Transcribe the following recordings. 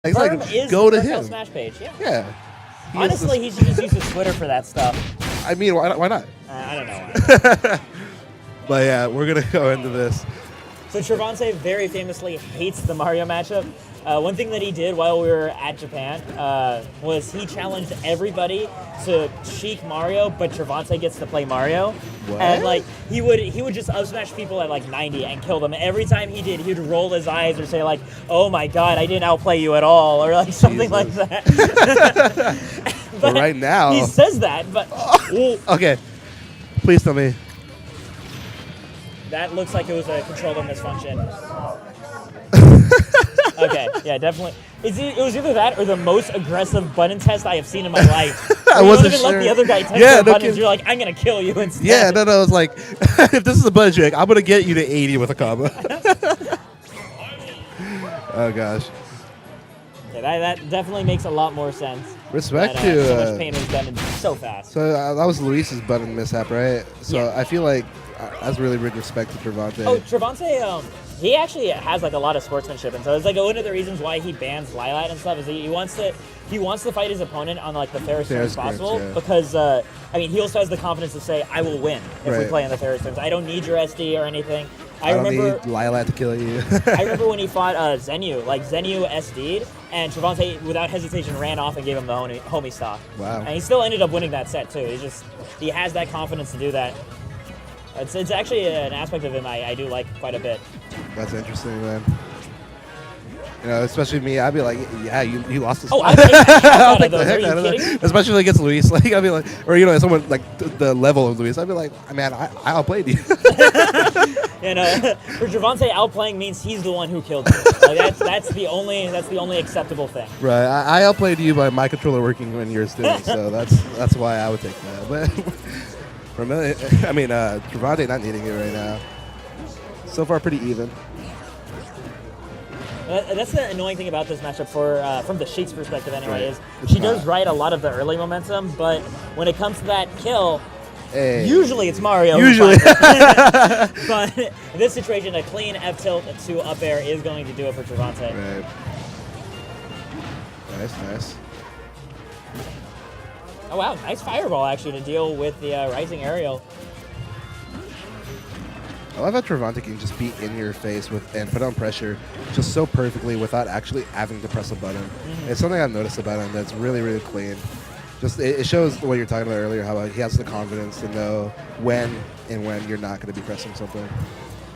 It's Perm like, is go the to NorCal him. Smash page, yeah. Yeah. Honestly, he should just use his Twitter for that stuff. I mean, why not? I don't know why. But yeah, we're going to go into this. So Trevonte very famously hates the Mario matchup. One thing that he did while we were at Japan was he challenged everybody to Sheik Mario, but Trevonte gets to play Mario. What? And like he would just up smash people at like 90 and kill them. Every time he did, he'd roll his eyes or say like, "Oh my God, I didn't outplay you at all," or like something like that. But right now, he says that, but okay, please tell me. That looks like it was a controller misfunction. Okay, yeah, definitely. It was either that or the most aggressive button test I have seen in my life. I wasn't even sure. let the other guy test Yeah, their no buttons. kidding. You're like, I'm gonna kill you instead. Yeah, no, it's like, if this is a button trick, I'm going to get you to 80 with a combo. Oh, gosh. Yeah, that definitely makes a lot more sense. Respect that, to... so much pain was done so fast. So that was Luis's button mishap, right? So Yeah. I feel like that's really big respect to Trevonte. Oh, Trevonte, he actually has like a lot of sportsmanship, and so it's like one of the reasons why he bans Lilat and stuff is he wants to fight his opponent on like the fairest terms possible because I mean he also has the confidence to say I will win if we play on the fairest terms. I don't need your SD or anything. I don't need Lilat to kill you. I remember when he fought Zenyu, like Zenyu SD'd, and Trevonte without hesitation ran off and gave him the homie stock. Wow. And he still ended up winning that set too. He has that confidence to do that. It's actually an aspect of him I do like quite a bit. That's interesting, man. You know, especially me, I'd be like, yeah, you lost this. Oh, fight. I'll take the heck out of that. Especially against Luis. Like, I'd be like, or you know, someone like the level of Luis, I'd be like, man, I outplayed you. You know, for Trevonte, outplaying means he's the one who killed you. Like, that's the only acceptable thing. Right, I outplayed you by my controller working when yours didn't, so that's why I would take that. But I mean, Trevonte not needing it right now. So far, pretty even. That's the annoying thing about this matchup from the Sheik's perspective anyway, is It's she not. does ride a lot of the early momentum, but when it comes to that kill, Hey. usually it's Mario. Usually. But in this situation, a clean F tilt to up air is going to do it for Trevonte. Right. Nice. Oh wow, nice fireball actually to deal with the rising aerial. I love how Trevonte can just be in your face and put on pressure just so perfectly without actually having to press a button. Mm-hmm. It's something I've noticed about him that's really, really clean. Just it shows what you're talking about earlier, how he has the confidence to know when you're not going to be pressing something.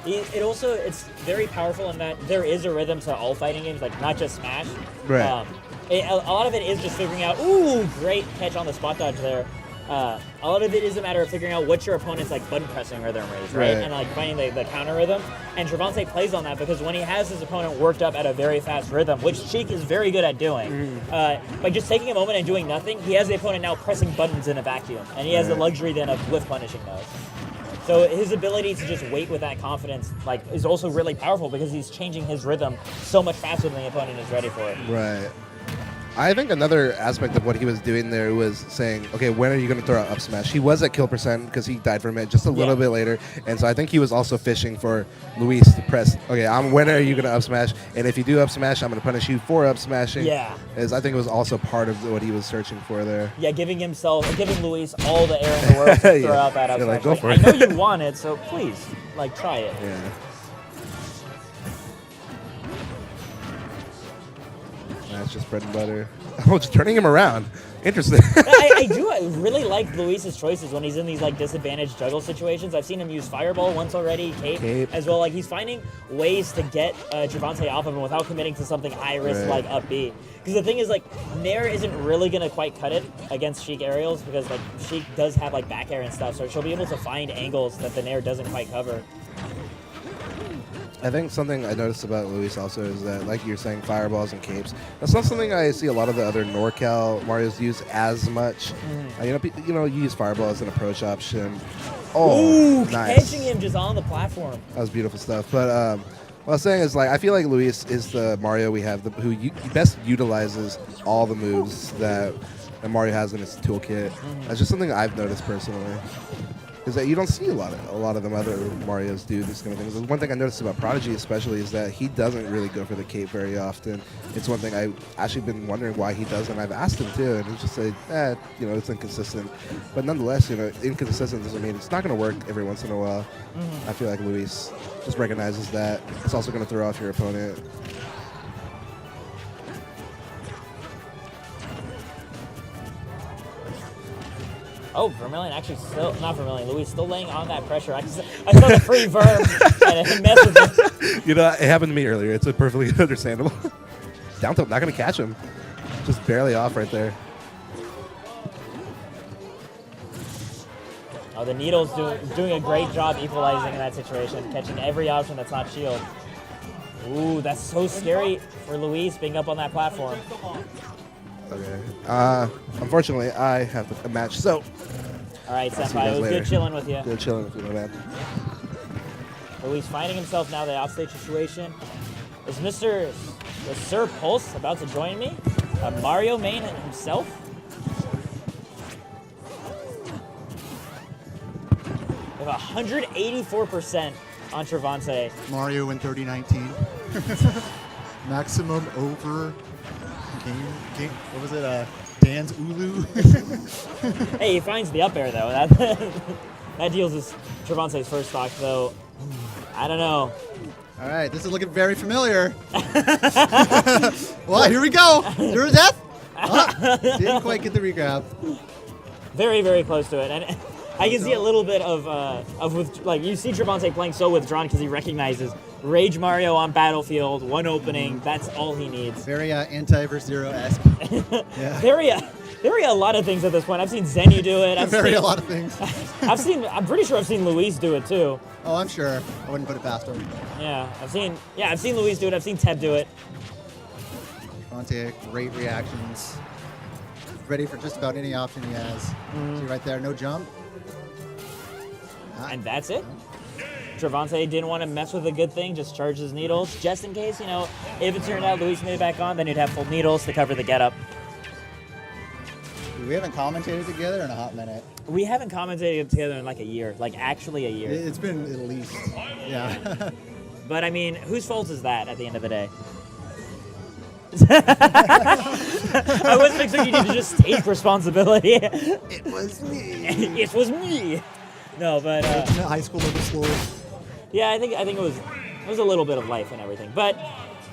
It's very powerful in that there is a rhythm to all fighting games, like not just Smash. Right. A lot of it is just figuring out, ooh, great catch on the spot dodge there. A lot of it is a matter of figuring out what your opponent's like button pressing rhythm is, right? And like finding the counter rhythm. And Trevonte plays on that because when he has his opponent worked up at a very fast rhythm, which Sheik is very good at doing, by just taking a moment and doing nothing, he has the opponent now pressing buttons in a vacuum, and he has the luxury then of whiff punishing those. So his ability to just wait with that confidence is also really powerful because he's changing his rhythm so much faster than the opponent is ready for it. Right. I think another aspect of what he was doing there was saying, okay, when are you going to throw out up smash? He was at kill percent because he died from it just a little bit later. And so I think he was also fishing for Luis to press, okay, when are you going to up smash? And if you do up smash, I'm going to punish you for up smashing. Yeah. I think it was also part of what he was searching for there. Yeah, giving Luis all the air in the world to throw out that up smash. Like, go for I know you want it, so please, try it. Yeah. That's just bread and butter. Oh, just turning him around. Interesting. I really like Luis's choices when he's in these disadvantaged juggle situations. I've seen him use Fireball once already, Cape. As well. He's finding ways to get Trevonte off of him without committing to something high risk like up B. Because the thing is, Nair isn't really gonna quite cut it against Sheik aerials because Sheik does have back air and stuff, so she'll be able to find angles that the Nair doesn't quite cover. I think something I noticed about Luis also is that, like you're saying, fireballs and capes. That's not something I see a lot of the other NorCal Marios use as much. You use fireball as an approach option. Oh, nice! Catching him just on the platform. That was beautiful stuff. But what I was saying is, I feel like Luis is the Mario we have who best utilizes all the moves that Mario has in his toolkit. That's just something I've noticed personally. is that you don't see a lot of them other Marios do this kind of things. One thing I noticed about Prodigy especially is that he doesn't really go for the cape very often. It's one thing I've actually been wondering why he doesn't. I've asked him too, and he's just like, you know, it's inconsistent. But nonetheless, you know, inconsistent doesn't mean it's not going to work every once in a while. I feel like Luis just recognizes that. It's also going to throw off your opponent. Oh, Vermilion actually still, not Vermilion, Luis still laying on that pressure. I saw the free verb and it messed with him. You know, it happened to me earlier. It's perfectly understandable. Down tilt, not going to catch him. Just barely off right there. Oh, the Needle's doing a great job equalizing in that situation, catching every option that's not shield. Ooh, that's so scary for Luis being up on that platform. Okay. Unfortunately, I have a match, so. All right, I'll see you Senpai, guys it was later. good chilling with you. Good chilling with you, my man. Luis finding himself now the offstage situation. Is Sir Pulse about to join me? A Mario main himself? We have 184% on Trevonte. Mario in 3019. Maximum over game. What was it? Dan's Ulu. Hey, he finds the up air though. That deals with Trevonte's first stock though. I don't know. All right, this is looking very familiar. Well, here we go. Zero to death. Didn't quite get the regrab. Very, very close to it. And I can see a little bit of with, like, you see Trevonte playing so withdrawn because he recognizes Rage Mario on Battlefield, one opening, that's all he needs. Very anti-verse zero-esque. Yeah. Very a lot of things at this point. I've seen Zenu do it. A lot of things. I'm pretty sure I've seen Luis do it too. Oh, I'm sure. I wouldn't put it past him. Yeah, I've seen Luis do it. I've seen Teb do it. Trevonte, great reactions. Ready for just about any option he has. See right there, no jump. And that's it. Trevonte didn't want to mess with a good thing, just charge his needles, just in case, you know, if it turned out Luis made it back on, then he'd have full needles to cover the get-up. We haven't commentated together in a hot minute. We haven't commentated together in like a year, like actually a year. It's been at least, yeah. But I mean, whose fault is that at the end of the day? I wasn't expecting you to just take responsibility. It was me. It was me. No, but High school level slow. yeah, I think it was a little bit of life and everything. But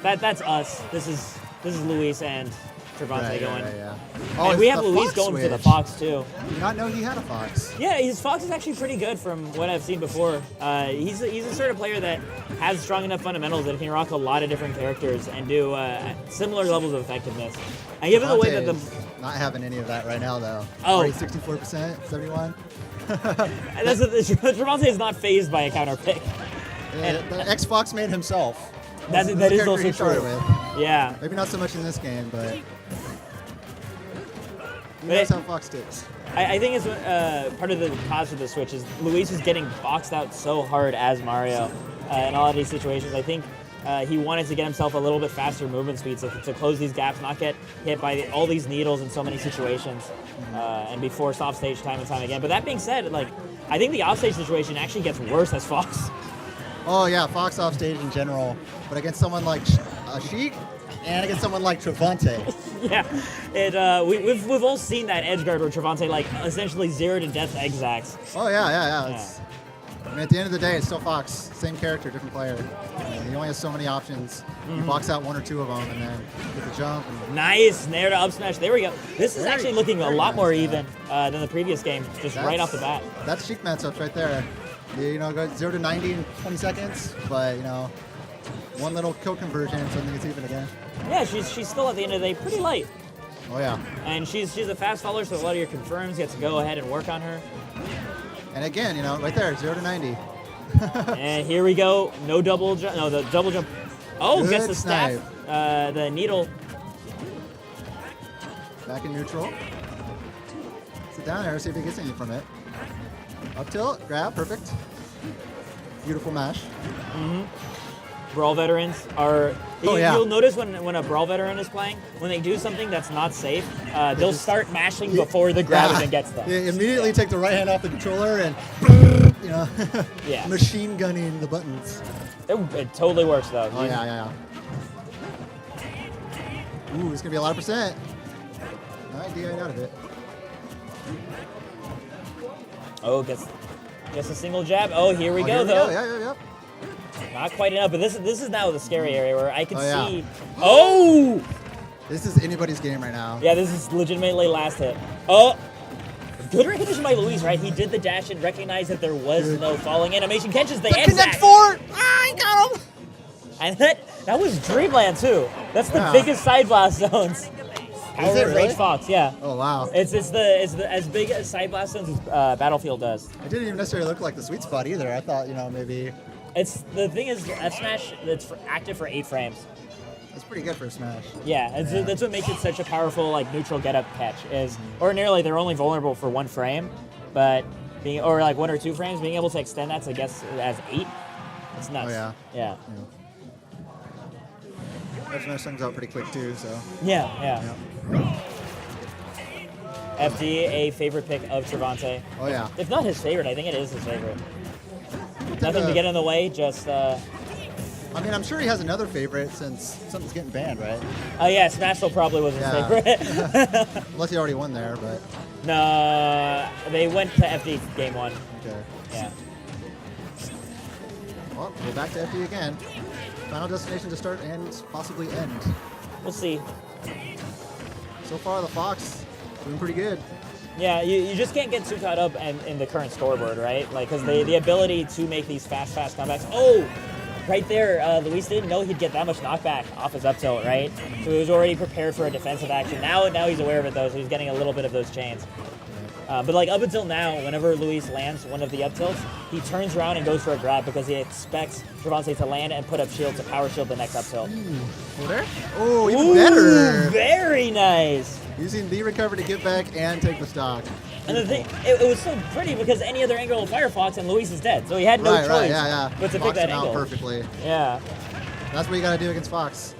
that's us. This is Luis and Trevonte going. Yeah. And we have the Luis Fox going for the switch. Fox too. Did not know he had a Fox. Yeah, his Fox is actually pretty good from what I've seen before. He's the sort of player that has strong enough fundamentals that he can rock a lot of different characters and do similar levels of effectiveness. And given the way that the Trevonte not having any of that right now though. Oh. Already 64%, 71. Trevonte is not phased by a counter pick. The X Fox made himself. That the is character also he started true. with. Yeah. Maybe not so much in this game, but he But knows how Fox sticks. I think it's part of the cause of the switch is Luis is getting boxed out so hard as Mario in a lot of these situations. I think he wanted to get himself a little bit faster movement speed to close these gaps, not get hit by all these needles in so many situations, and be forced off stage time and time again. But that being said, like, I think the offstage situation actually gets worse as Fox. Oh yeah, Fox off stage in general, but against someone like Sheik and against someon like Trevonte. Yeah, we've all seen that edge guard where Trevonte like essentially 0 to death exacs. Oh yeah. I mean, at the end of the day, it's still Fox, same character, different player. And he only has so many options. You box out one or two of them, and then get the jump. And Nice nair to up smash. There we go. This is Very- actually looking a very lot nice, more yeah. even than the previous game, just right off the bat. That's Sheik matchups right there. You know, go 0 to 90 in 20 seconds, but you know, one little kill conversion, something it's even again. Yeah, she's still at the end of the day pretty light, Oh yeah. and she's a fast follower, so a lot of your confirms get to go ahead and work on her. And again, you know, right there, 0 to 90. And here we go. No double jump. No, the double jump. Oh, Good gets the staff. snipe. The needle. Back in neutral. Sit down there, see if he gets any from it. Up tilt, grab, perfect. Beautiful mash. Brawl veterans are. Oh, yeah. You'll notice when a Brawl veteran is playing, when they do something that's not safe, they'll start mashing before the grab even gets them. They immediately take the right hand off the controller and, Yeah. machine gunning the buttons. It totally works though. Oh, yeah. Ooh, it's going to be a lot of percent. All right, DI out of it. Oh, gets a single jab. Oh, here we go Here though. Yeah. Not quite enough, but this is now the scary area where I can Oh, yeah. see. Oh! This is anybody's game right now. Yeah, this is legitimately last hit. Oh! Good recognition by Luis, right? He did the dash and recognized that there was no falling animation. Catches the Connect Anzac. 4! I got him! And that was Dreamland too. That's the Yeah. biggest side blast zones. Power it of really? Rage Fox, yeah. Oh, wow. It's the as big as side blast zones as Battlefield does. It didn't even necessarily look like the sweet spot either. I thought, maybe It's the thing is F Smash that's active for 8 frames. it's pretty good for a Smash. Yeah, that's what makes it such a powerful like neutral get up catch. Is ordinarily they're only vulnerable for 1 frame, but or like 1 or 2 frames, being able to extend that to guess as 8, it's nuts. Oh, yeah. Yeah. F Smash things out pretty quick too, so. Yeah. FD, a favorite pick of Trevonte. Oh, yeah. If not his favorite, I think it is his favorite. Nothing to the- get in the way, just I mean, I'm sure he has another favorite since something's getting banned, right? oh yeah, Smashville probably was his Yeah. favorite. Unless he already won there, but No, they went to FD game 1. okay. Yeah. Well, we're back to FD again. Final destination to start and possibly end. We'll see. So far, the Fox doing pretty good. Yeah, you just can't get too caught up in the current scoreboard, right? Like, because the ability to make these fast comebacks. Oh, right there, Luis didn't know he'd get that much knockback off his up tilt, right? So he was already prepared for a defensive action. Now he's aware of it though, so he's getting a little bit of those chains. But like up until now, whenever Luis lands one of the up tilts, he turns around and goes for a grab because he expects Trevonte to land and put up shield to power shield the next up tilt. Over there? Oh, even better. Very nice. Using the recovery to get back and take the stock. And the thing, it was so pretty because any other angle of Firefox and Luis is dead, so he had no choice Yeah. but to pick Boxed that him out angle. perfectly. Yeah. That's what you got to do against Fox.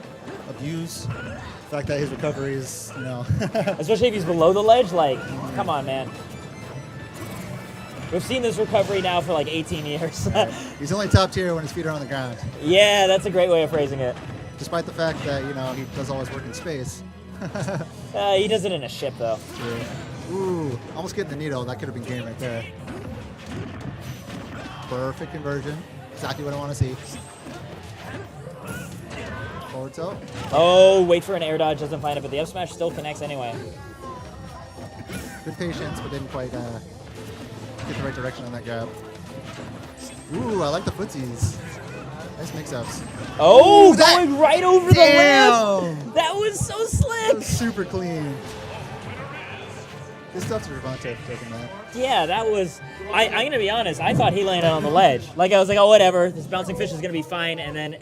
Abuse the fact that his recovery is, Especially if he's below the ledge, like, come on, man. We've seen this recovery now for like 18 years. he's only top tier when his feet are on the ground. Yeah, that's a great way of phrasing it. Despite the fact that, he does all his work in space. He does it in a ship, though. True. Ooh, almost getting the needle. That could have been game right there. Perfect conversion. Exactly what I want to see. Forward tilt. Oh, wait for an air dodge, doesn't find it, but the up smash still connects anyway. Good patience, but didn't quite get the right direction on that grab. Ooh, I like the footsies. Nice mix-ups. Oh, Ooh, that- going right over the Damn! lip! That was so That slick! was super clean. Good stuff to Trevonte for taking that. Yeah, that was. I'm gonna be honest. I thought he landed on the ledge. Like I was like, oh, whatever. This bouncing fish is gonna be fine, and then.